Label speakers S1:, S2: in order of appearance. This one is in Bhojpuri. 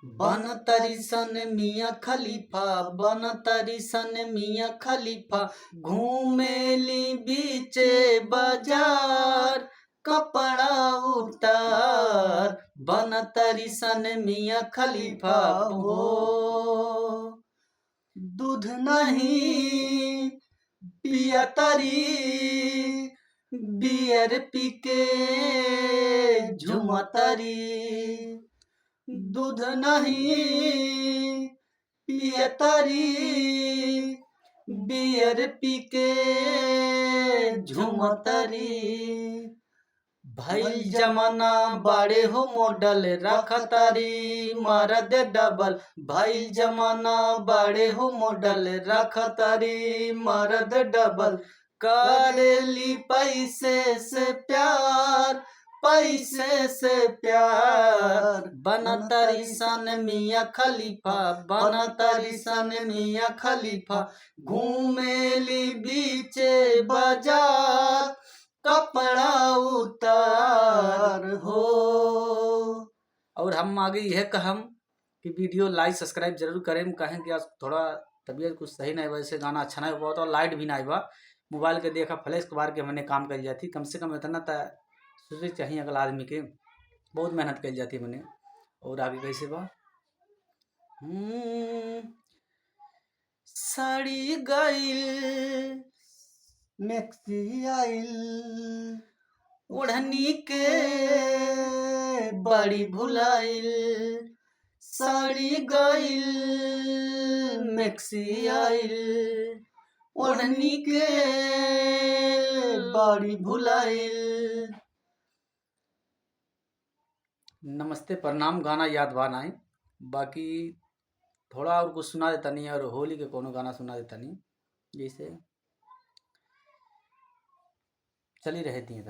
S1: बन तरीसन मियाँ खलीफा, बन तरीसन मियाँ खलीफा, घूमेली बीचे बाजार, कपड़ा उतार। बन तरीसन मियाँ खलीफा हो, दूध नहीं पिया तरी, बियर पी के झुमतरी। दूध नहीं पिया तरी, बियर पी के झुमतरी। भइल जमाना बाड़े हो मॉडल, रखतारी मर्द डबल। भइल जमाना बाड़े हो मॉडल, रखतारी मर्द डबल। करेली पैसे से प्यार, पैसे से प्यार। बन तरीसन मियाँ खलीफा, बन तरीसन मियाँ खलीफा, घूमेली बीचे बाजार, कपड़ा उतार हो। और हम आगे यह कहम कि वीडियो लाइक सब्सक्राइब जरूर करें। कहें कि आज थोड़ा तबीयत कुछ सही नहीं, वैसे गाना अच्छा नहीं हुआ, तो लाइट भी नहीं हुआ, मोबाइल के देखा फ्लैश के बार के मैंने काम कर जाती। कम से कम इतना तो सोचे चाहिए अगला आदमी के, बहुत मेहनत कर जाती मैंने। और आगे कैसे बा, साड़ी गइल मैक्सी आइल, ओढ़नी के बड़ी भुलाइल। साड़ी गइल मैक्सी आइल, ओढ़नी के बड़ी भुलाइल। नमस्ते प्रणाम गाना याद बा नहीं, बाकी थोड़ा और कुछ सुना देता नहीं, और होली के कोनो गाना सुना देता नहीं, जैसे चली रहती है।